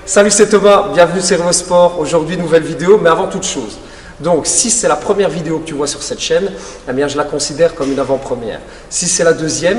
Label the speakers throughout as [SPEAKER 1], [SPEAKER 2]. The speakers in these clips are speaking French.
[SPEAKER 1] Salut, c'est Thomas, bienvenue sur RevoSport. Aujourd'hui, nouvelle vidéo, mais avant toute chose. Donc, si c'est la première vidéo que tu vois sur cette chaîne, eh bien, je la considère comme une avant-première. Si c'est la deuxième,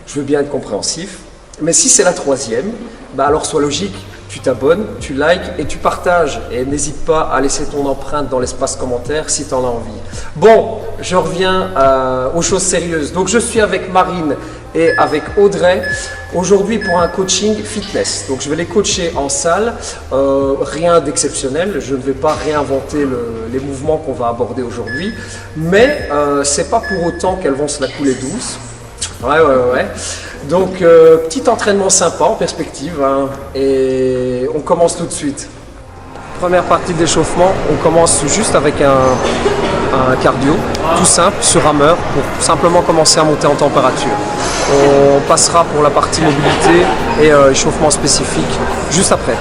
[SPEAKER 1] je veux bien être compréhensif. Mais si c'est la troisième, bah alors sois logique, tu t'abonnes, tu likes et tu partages. Et n'hésite pas à laisser ton empreinte dans l'espace commentaire si tu en as envie. Bon, je reviens aux choses sérieuses. Donc, je suis avec Marine et avec Audrey aujourd'hui pour un coaching fitness. Donc je vais les coacher en salle, rien d'exceptionnel, je ne vais pas réinventer les mouvements qu'on va aborder aujourd'hui, mais c'est pas pour autant qu'elles vont se la couler douce. Ouais. Donc petit entraînement sympa en perspective, hein, et on commence tout de suite. Première partie d'échauffement, on commence juste avec un cardio, tout simple, sur rameur, pour simplement commencer à monter en température. On passera pour la partie mobilité et échauffement spécifique juste après.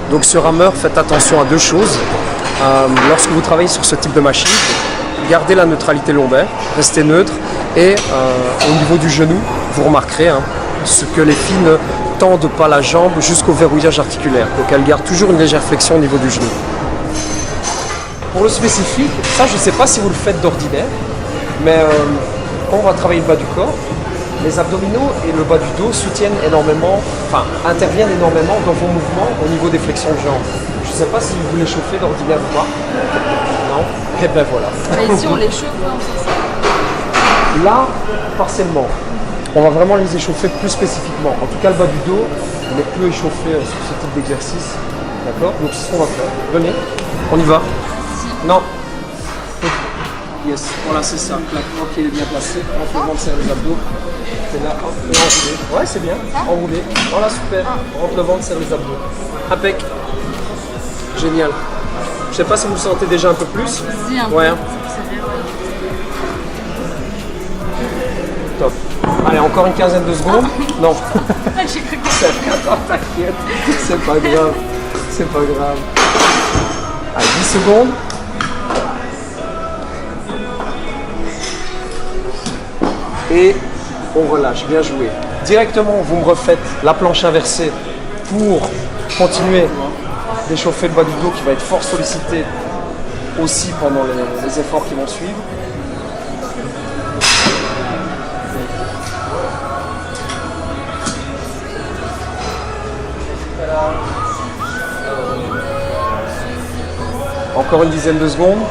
[SPEAKER 1] Donc sur rameur, faites attention à deux choses. Lorsque vous travaillez sur ce type de machine, gardez la neutralité lombaire, restez neutre et au niveau du genou, vous remarquerez ce que les filles ne tendent pas la jambe jusqu'au verrouillage articulaire. Donc elles gardent toujours une légère flexion au niveau du genou. Pour le spécifique, ça je ne sais pas si vous le faites d'ordinaire, mais quand on va travailler le bas du corps, les abdominaux et le bas du dos soutiennent énormément, interviennent énormément dans vos mouvements au niveau des flexions de jambes. Je ne sais pas si vous les chauffez d'ordinaire ou pas. Non? Et ben voilà.
[SPEAKER 2] Mais ici on les chauffe, on fait ça.
[SPEAKER 1] Là, partiellement. On va vraiment les échauffer plus spécifiquement. En tout cas, le bas du dos, on est peu échauffé sur ce type d'exercice. D'accord? Donc c'est ce qu'on va faire. Venez, on y va. Non. Yes, voilà, c'est ça. Ok, il est bien placé. On fait le serrer les abdos. C'est là, hop, et enroulé. Ouais, c'est bien. Enroulé. Voilà, super. Rentre le ventre, serre les abdos. Impec. Génial. Je sais pas si vous le sentez déjà un peu plus. Ouais. Top. Allez, encore une quinzaine de secondes. Non.
[SPEAKER 2] J'ai cru que
[SPEAKER 1] t'inquiète. C'est pas grave. C'est pas grave. Allez, 10 secondes. Et on relâche, bien joué. Directement, vous me refaites la planche inversée pour continuer d'échauffer le bas du dos qui va être fort sollicité aussi pendant les efforts qui vont suivre. Encore une dizaine de secondes.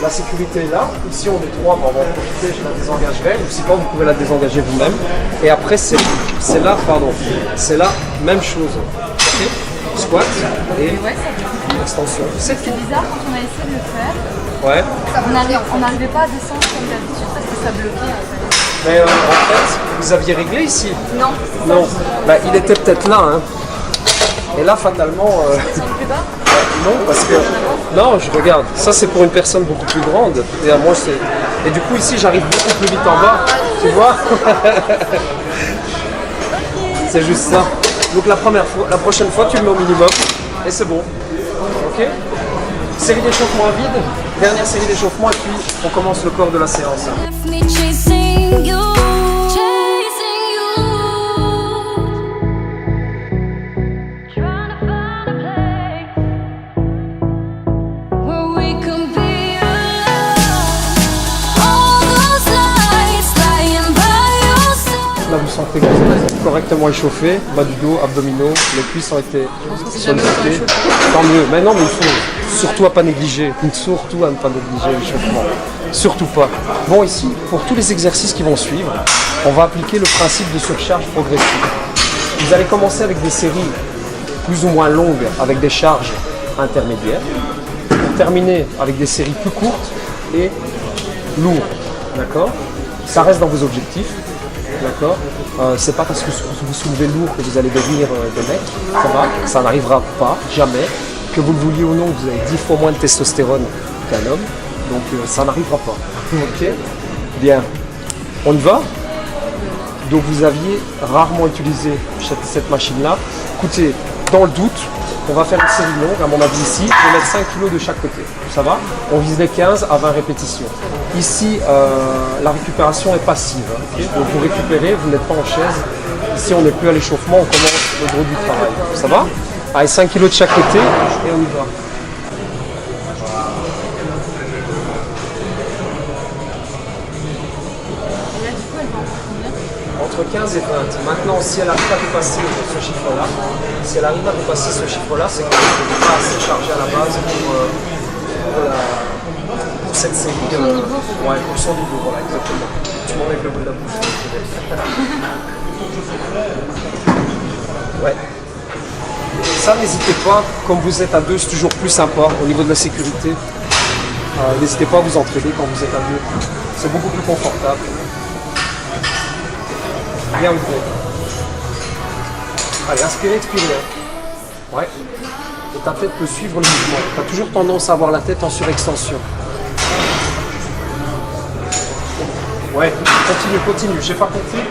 [SPEAKER 1] La sécurité est là, ici on est trois, on va en profiter, je la désengagerai, ou si pas vous pouvez la désengager vous-même. Et après c'est là, c'est là, même chose. Okay. Squat et extension. C'est
[SPEAKER 2] bizarre quand on a essayé de le faire.
[SPEAKER 1] Ouais.
[SPEAKER 2] On n'arrivait pas à descendre comme d'habitude parce que ça bloquait en fait.
[SPEAKER 1] Mais en fait, vous aviez réglé ici?
[SPEAKER 2] Non.
[SPEAKER 1] Non. Bah, il était peut-être là. Hein. Et là, fatalement...
[SPEAKER 2] plus bas?
[SPEAKER 1] Non, parce que... Non, je regarde. Ça, c'est pour une personne beaucoup plus grande. Et à moi, c'est... Et du coup, ici, j'arrive beaucoup plus vite en bas. Tu vois? C'est juste ça. Donc, la prochaine fois, tu le mets au minimum. Et c'est bon. Ok? Série d'échauffement à vide. Dernière série d'échauffement. Et puis, on commence le corps de la séance. Là, vous sentez que vous êtes correctement échauffé, bas du dos, abdominaux, les cuisses ont été
[SPEAKER 2] jamais autant
[SPEAKER 1] sollicitées. Tant mieux. Mais non, mais il faut surtout à pas négliger. Surtout à ne pas négliger l'échauffement. Surtout pas. Bon, ici, pour tous les exercices qui vont suivre, on va appliquer le principe de surcharge progressive. Vous allez commencer avec des séries plus ou moins longues, avec des charges intermédiaires. Pour terminer avec des séries plus courtes et lourdes. D'accord? Ça reste dans vos objectifs. D'accord? C'est pas parce que vous soulevez lourd que vous allez devenir des mecs. Ça n'arrivera pas, jamais. Que vous le vouliez ou non, vous avez 10 fois moins de testostérone qu'un homme. Donc ça n'arrivera pas. Ok? Bien. On y va? Donc vous aviez rarement utilisé cette machine-là. Écoutez, dans le doute, on va faire une série longue, à mon avis ici, je vais mettre 5 kg de chaque côté. Ça va? On vise les 15 à 20 répétitions. Ici, la récupération est passive. Hein, okay? Donc vous récupérez, vous n'êtes pas en chaise. Ici, on n'est plus à l'échauffement, on commence le gros du travail. Ça va? Allez, 5 kg de chaque côté et on y va. Entre 15 et 20. Maintenant, si elle arrive à dépasser ce chiffre-là, c'est qu'elle n'est pas assez chargée à la base pour cette série. Ouais, pour son niveau, voilà, exactement. Tu m'enlèves le bout de la bouche. Ouais. Ça, n'hésitez pas, comme vous êtes à deux, c'est toujours plus sympa au niveau de la sécurité. N'hésitez pas à vous entraider quand vous êtes à deux. C'est beaucoup plus confortable. Bien ouvert. Allez, inspirez, expirez. Ouais. Et ta tête peut suivre le mouvement. Tu as toujours tendance à avoir la tête en surextension. Ouais, continue. J'ai pas compris.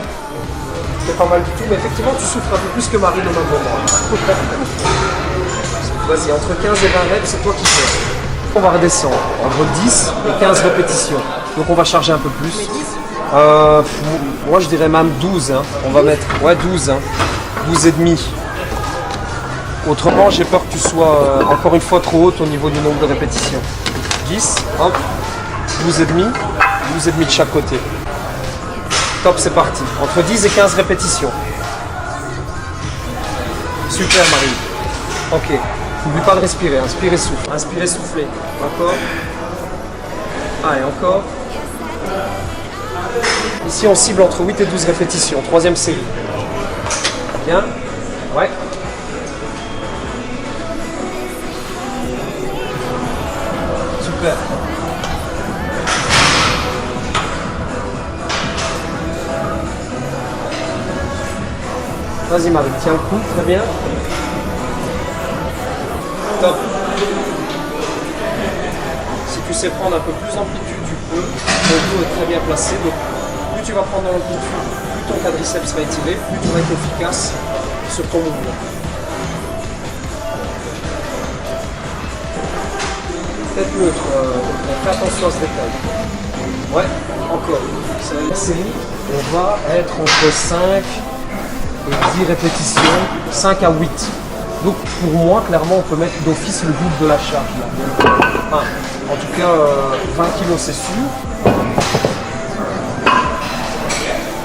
[SPEAKER 1] C'est pas mal du tout, mais effectivement, tu souffres un peu plus que Marine au même moment. Vas-y, entre 15 et 20 reps, c'est toi qui fais. On va redescendre entre 10 et 15 répétitions. Donc on va charger un peu plus. Moi je dirais même 12, hein. On va mettre 12, hein. 12 et demi. Autrement j'ai peur que tu sois encore une fois trop haute au niveau du nombre de répétitions. 10, hop, 12 et demi de chaque côté. Top, c'est parti. Entre 10 et 15 répétitions. Super Marie. Ok, n'oublie pas de respirer, inspirez, souffle. Inspirez, soufflez. Encore. Allez, encore. Ici, on cible entre 8 et 12 répétitions. Troisième série. Bien. Ouais. Super. Vas-y Marie, tiens le coup, très bien. Top. Si tu sais prendre un peu plus d'amplitude, tu peux. Le dos est très bien placé. Donc, plus tu vas prendre dans l'amplitude, plus ton quadriceps sera étiré, plus tu vas être efficace sur ton mouvement. Tête neutre, fais attention à ce détail. Ouais, encore. C'est la série. On va être entre 5 et 10 répétitions, 5 à 8. Donc pour moi, clairement, on peut mettre d'office le double de la charge. Là. En tout cas, 20 kg c'est sûr.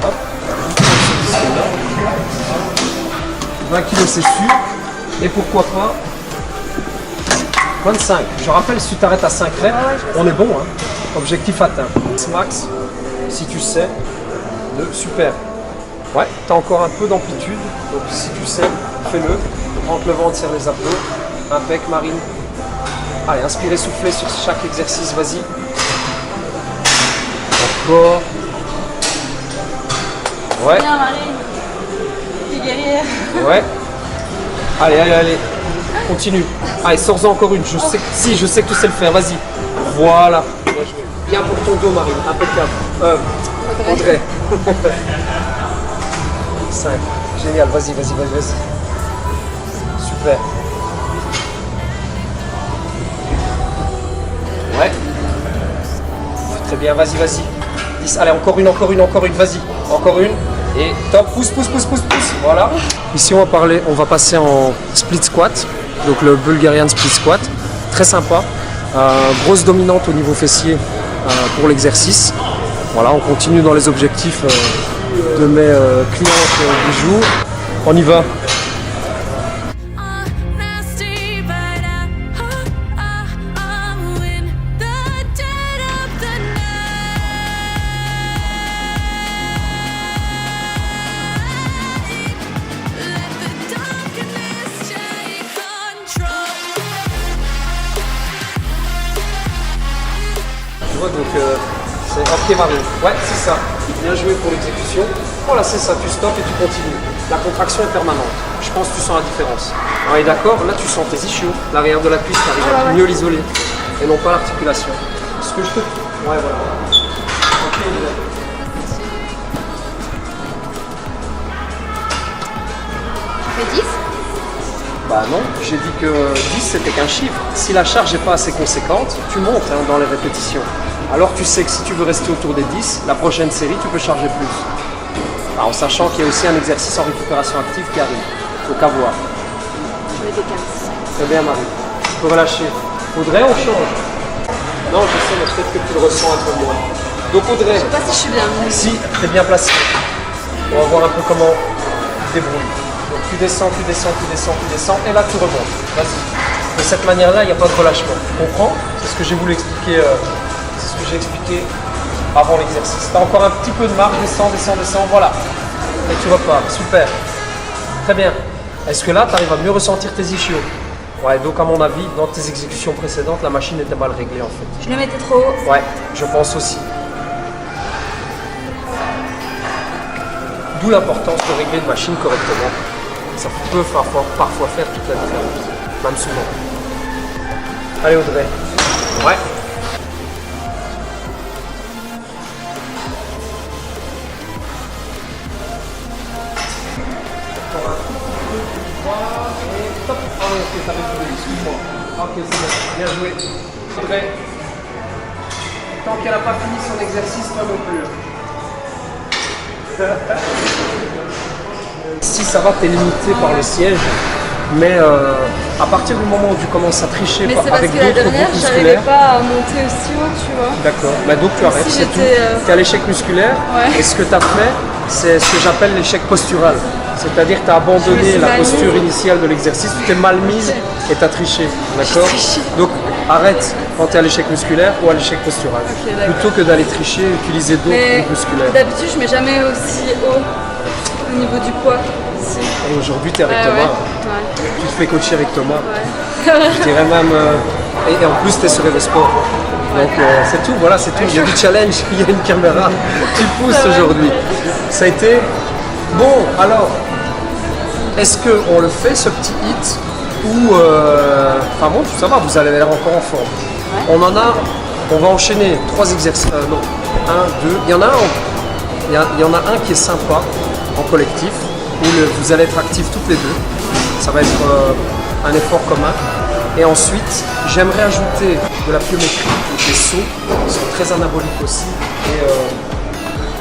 [SPEAKER 1] Hop. 20 kg c'est sûr. Et pourquoi pas 25. Je rappelle, si tu t'arrêtes à 5 reps, on est bon. Hein. Objectif atteint. Max, si tu sais, super. Ouais, tu as encore un peu d'amplitude. Donc si tu sais, fais-le. Rentre le ventre, serre les abdos. Impec, Marine. Allez, inspirez, soufflez sur chaque exercice, vas-y. Encore. Ouais.
[SPEAKER 2] Bien, Marine. T'es guerrière.
[SPEAKER 1] Ouais. Allez. Continue. Allez, sors-en encore une. Je sais que tu sais le faire, vas-y. Voilà. Bien pour ton dos, Marine. Impeccable. André. 5. Génial, vas-y. Super. Ouais. Très bien, vas-y. 10. Allez, encore une, vas-y. Encore une. Et top, pousse. Voilà. Ici, on va passer en split squat. Donc le Bulgarian split squat. Très sympa. Grosse dominante au niveau fessier pour l'exercice. Voilà, on continue dans les objectifs de mes clientes du jour. On y va. Tu vois, donc c'est ok Marie. Ouais, c'est ça. Bien joué pour l'exécution. Voilà, c'est ça, tu stoppes et tu continues. La contraction est permanente. Je pense que tu sens la différence. On est d'accord, là tu sens tes ischios, l'arrière de la cuisse, tu arrives à mieux l'isoler. Et non pas l'articulation. Ce que je te... Ouais, voilà. Ok,
[SPEAKER 2] Tu fais 10?
[SPEAKER 1] bah non, j'ai dit que 10 c'était qu'un chiffre. Si la charge n'est pas assez conséquente, tu montes dans les répétitions. Alors tu sais que si tu veux rester autour des 10, la prochaine série tu peux charger plus. En sachant qu'il y a aussi un exercice en récupération active qui arrive. Donc à voir.
[SPEAKER 2] Je mets des 15.
[SPEAKER 1] Très bien Marie. Tu peux relâcher. Audrey, on change. Non, je sais, mais peut-être que tu le ressens un peu moins. Donc Audrey.
[SPEAKER 2] Je sais pas si je suis bien.
[SPEAKER 1] Si, tu es bien placé. On va voir un peu comment tu te débrouilles. Donc tu descends, tu descends, tu descends, tu descends, et là tu remontes. Vas-y. De cette manière-là, il n'y a pas de relâchement. Tu comprends? C'est ce que j'ai voulu expliquer. C'est ce que j'ai expliqué avant l'exercice. Tu as encore un petit peu de marge, descends, descends, descends, voilà. Et tu repars. Super. Très bien. Est-ce que là, tu arrives à mieux ressentir tes ischios? Ouais, donc à mon avis, dans tes exécutions précédentes, la machine était mal réglée en fait.
[SPEAKER 2] Je le mettais trop haut.
[SPEAKER 1] Ouais, je pense aussi. D'où l'importance de régler une machine correctement. Ça peut parfois faire toute la différence, même souvent. Allez Audrey. Ouais. Et top. Ah oui, ok, ça va jouer, excuse-moi. Ok, c'est bon, bien joué. Audrey. Tant qu'elle n'a pas fini son exercice, toi non plus. Si ça va, t'es limité par le siège, mais à partir du moment où tu commences à tricher
[SPEAKER 2] mais c'est
[SPEAKER 1] avec
[SPEAKER 2] parce que la
[SPEAKER 1] d'autres
[SPEAKER 2] dernière,
[SPEAKER 1] groupes
[SPEAKER 2] j'arrivais
[SPEAKER 1] musculaires,
[SPEAKER 2] pas à monter aussi haut, tu vois.
[SPEAKER 1] d'accord, bah donc tu arrêtes,
[SPEAKER 2] Si
[SPEAKER 1] c'est tout.
[SPEAKER 2] j'étais,
[SPEAKER 1] Tu es à l'échec musculaire,
[SPEAKER 2] Ouais.
[SPEAKER 1] et ce que tu as fait, c'est ce que j'appelle l'échec postural. C'est-à-dire que tu as
[SPEAKER 2] Je me
[SPEAKER 1] abandonné
[SPEAKER 2] suis
[SPEAKER 1] la
[SPEAKER 2] mal
[SPEAKER 1] posture
[SPEAKER 2] mise.
[SPEAKER 1] initiale de l'exercice, tu t'es mal mise et tu as triché. D'accord?
[SPEAKER 2] triché.
[SPEAKER 1] Donc arrête quand tu es à l'échec musculaire ou à l'échec postural.
[SPEAKER 2] Ok, d'accord.
[SPEAKER 1] Plutôt que d'aller tricher et utiliser d'autres
[SPEAKER 2] Mais
[SPEAKER 1] groupes musculaires.
[SPEAKER 2] d'habitude, je mets jamais aussi haut au niveau du poids. Si.
[SPEAKER 1] Et aujourd'hui, tu es avec
[SPEAKER 2] Ouais,
[SPEAKER 1] Thomas.
[SPEAKER 2] ouais.
[SPEAKER 1] Tu te fais coacher avec Thomas.
[SPEAKER 2] Ouais.
[SPEAKER 1] Je dirais même. Et en plus, tu es sur Evesport. Donc c'est tout, voilà, c'est tout. Il y a du challenge, il y a une caméra. Tu pousses aujourd'hui. Ça a été. Bon, alors, est-ce qu'on le fait ce petit hit ou. Enfin bon, ça va, vous avez l'air encore en forme.
[SPEAKER 2] Ouais.
[SPEAKER 1] On en a. On va enchaîner 3 exercices. Non, 1, 2. Il y en a un. Il y en a un qui est sympa en collectif où vous allez être actifs toutes les deux. Ça va être un effort commun. Et ensuite, j'aimerais ajouter de la pliométrie, des sauts qui sont très anaboliques aussi et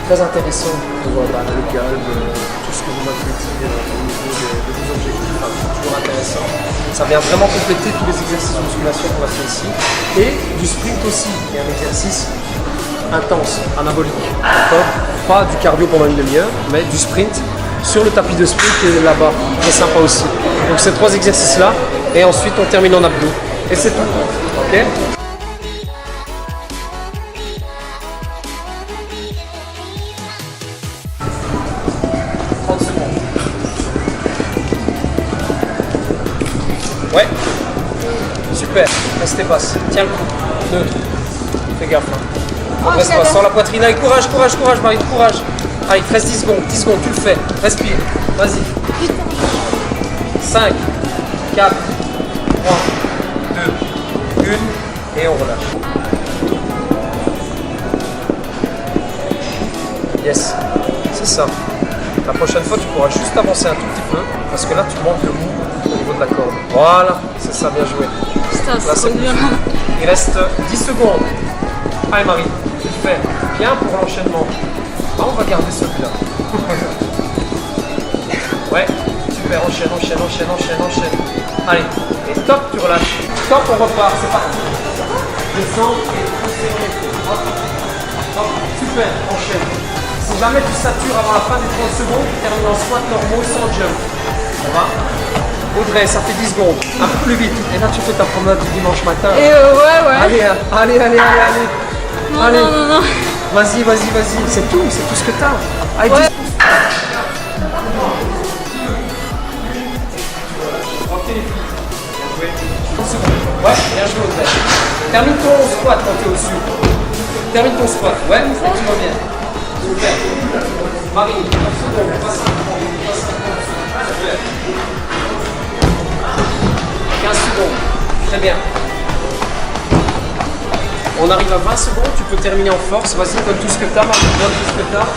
[SPEAKER 1] très intéressants pour le galbe, tout ce que vous m'avez dit au niveau de vos objectifs. Enfin, c'est toujours intéressant. Ça vient vraiment compléter tous les exercices de musculation qu'on va faire ici. Et du sprint aussi, qui est un exercice intense, anabolique. D'accord ? Pas du cardio pendant une demi-heure, mais du sprint sur le tapis de sprint qui est là-bas. C'est sympa aussi. Donc ces 3 exercices-là, et ensuite on termine en abdos. Et c'est tout. Ok ? Ouais. Super. Restez passe. Tiens le coup. Neutre. Fais gaffe. Reste pas. Sors la poitrine. Allez, courage, courage, courage, Marie. Courage. Allez, il te reste 10 secondes. 10 secondes, tu le fais. Respire. Vas-y. 5, 4, 3, 2, 1. Et on relâche. Yes. C'est ça. La prochaine fois, tu pourras juste avancer un tout petit peu. Parce que là, tu manques le mou au niveau de la corde. Voilà. C'est ça, bien joué.
[SPEAKER 2] Putain,
[SPEAKER 1] Là,
[SPEAKER 2] c'est trop dur.
[SPEAKER 1] Il reste 10 secondes. Allez Marie, tu le fais. Bien pour l'enchaînement. Ah, on va garder celui-là. Ouais, super, enchaîne, enchaîne, enchaîne, enchaîne, enchaîne. Allez, et stop, tu relâches. Stop, on repart, c'est parti. Descends et poussez. Hop, hop, super, enchaîne. Si jamais tu satures avant la fin des 30 secondes, tu termines en squat normaux sans jump. Ça va? Audrey, ça fait 10 secondes. Un peu plus vite. Et là, tu fais ta promenade du dimanche matin.
[SPEAKER 2] Et ouais.
[SPEAKER 1] Allez.
[SPEAKER 2] Non,
[SPEAKER 1] Allez.
[SPEAKER 2] non.
[SPEAKER 1] Vas-y. C'est tout ce que t'as. Allez,
[SPEAKER 2] Ouais.
[SPEAKER 1] 10. Ok, les filles. Bien joué. 30 secondes. Ouais, bien joué, Audrey. Termine ton squat quand t'es au-dessus. Termine ton squat. Ouais, tu vas bien. Super. Marie, 30 secondes. Pas 5 Super. 15 secondes. Très bien. On arrive à 20 secondes, tu peux terminer en force. Vas-y, donne tout ce que tu as, Marie, donne tout ce que tu as.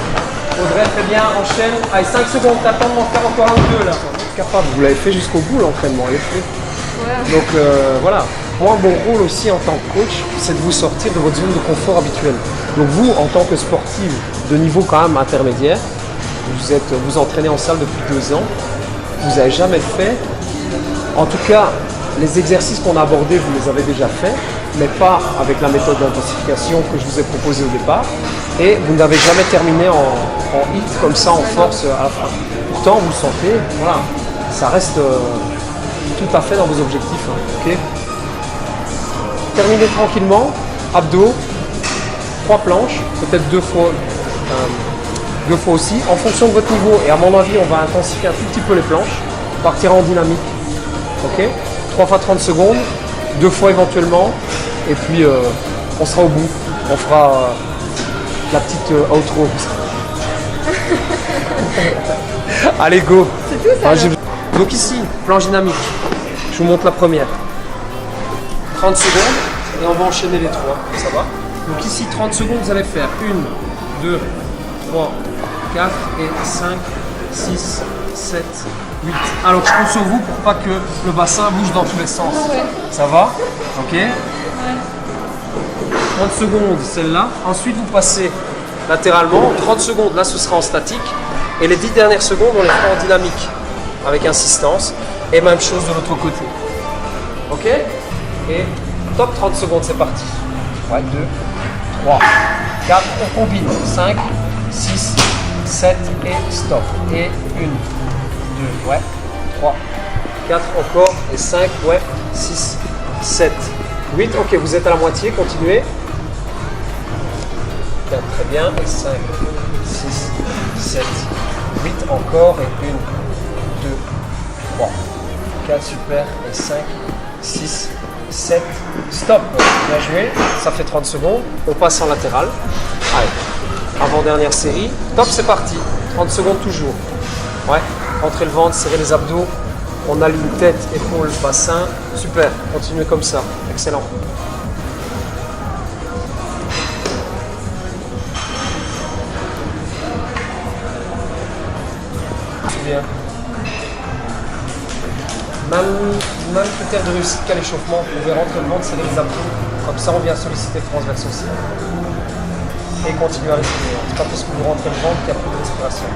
[SPEAKER 1] Audrey, très bien, enchaîne. Allez, 5 secondes, t'attends de m'en faire encore un ou deux là. Capable, vous l'avez fait jusqu'au bout l'entraînement, il est fait.
[SPEAKER 2] Ouais.
[SPEAKER 1] Donc voilà. Moi, mon rôle aussi en tant que coach, c'est de vous sortir de votre zone de confort habituelle. Donc vous, en tant que sportive de niveau quand même intermédiaire, vous entraînez en salle depuis 2 ans, vous n'avez jamais fait, en tout cas, les exercices qu'on a abordés, vous les avez déjà faits, mais pas avec la méthode d'intensification que je vous ai proposée au départ. Et vous n'avez jamais terminé en hit comme ça, en force à la fin. Pourtant, vous le sentez, voilà, ça reste tout à fait dans vos objectifs. Hein, ok. Terminez tranquillement, abdos, 3 planches, peut-être 2 fois aussi, en fonction de votre niveau. Et à mon avis, on va intensifier un tout petit peu les planches, partir en dynamique. Ok, 3 fois 30 secondes, 2 fois éventuellement, et puis on sera au bout. On fera la petite outro. Allez, go.
[SPEAKER 2] C'est tout ça.
[SPEAKER 1] Donc ici, planche dynamique. Je vous montre la première. 30 secondes, et on va enchaîner les 3. Ça va? Donc ici, 30 secondes, vous allez faire 1, 2, 3, 4 et 5, 6, 7, 8. Alors je compte sur vous pour pas que le bassin bouge dans tous les sens.
[SPEAKER 2] Ouais.
[SPEAKER 1] Ça va? Ok? 30 secondes, celle-là. Ensuite, vous passez latéralement. 30 secondes, là, ce sera en statique. Et les 10 dernières secondes, on les fera en dynamique, avec insistance. Et même chose de l'autre côté. Ok? Et top, 30 secondes, c'est parti. Ouais, 2, 3, 4, on combine. 5, 6, 7 et stop. Et 1, 2, ouais, 3, 4 encore, et 5, ouais, 6, 7, 8. Ok, vous êtes à la moitié, continuez. 4, très bien, et 5, 6, 7, 8 encore, et 1, 2, 3, 4, super, et 5, 6, 7, stop. Bien joué, ça fait 30 secondes. On passe en latéral. Allez, avant-dernière série. Top, c'est parti. 30 secondes toujours. Ouais, rentrez le ventre, serrez les abdos. On aligne tête, épaules, bassin. Super, continuez comme ça. Excellent. C'est bien. Même critère de réussite qu'à l'échauffement, vous pouvez rentrer le ventre, serrer les abdos, comme ça on vient solliciter le transverse aussi. Et continuer à respirer. C'est pas parce que vous rentrez le ventre qu'il n'y a plus de respiration.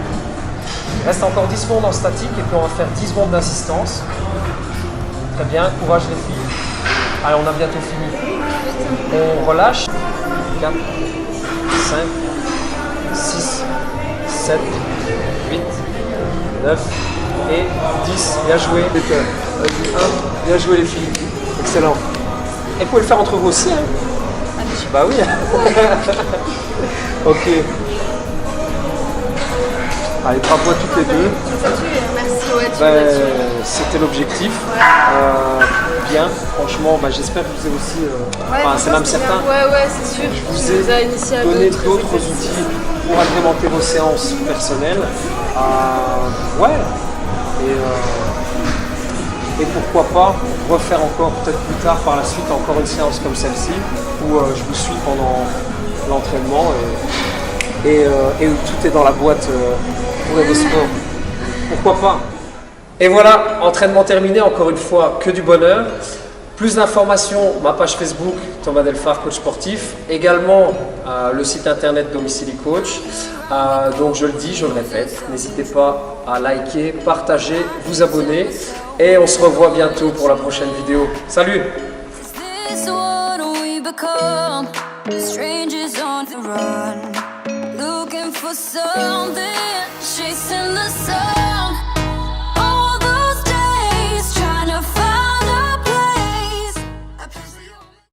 [SPEAKER 1] Il reste encore 10 secondes en statique et puis on va faire 10 secondes d'assistance. Très bien, courage les filles. Allez, on a bientôt fini. On relâche. 4, 5, 6, 7, 8, 9 et 10. Bien joué. Bien joué les filles. Excellent. Et vous pouvez le faire entre vous aussi. Hein. Bah oui. Ok. Allez, bravo à toutes les deux.
[SPEAKER 2] Merci, ouais,
[SPEAKER 1] c'était l'objectif. Bien, franchement, j'espère que vous avez aussi. C'est même certain.
[SPEAKER 2] Ouais, c'est sûr.
[SPEAKER 1] Je vous ai donné d'autres outils pour agrémenter vos séances personnelles. Et pourquoi pas refaire encore, peut-être plus tard par la suite, encore une séance comme celle-ci, où je vous suis pendant l'entraînement et où tout est dans la boîte pour EvoSport. Pourquoi pas? Et voilà, entraînement terminé, encore une fois, que du bonheur. Plus d'informations, ma page Facebook, Thomas Delphare, coach sportif. Également, le site internet Domicili Coach. Donc je le dis, je le répète, n'hésitez pas à liker, partager, vous abonner. Et on se revoit bientôt pour la prochaine vidéo. Salut! Strangers on the run, looking for
[SPEAKER 3] for something, chasing the sun.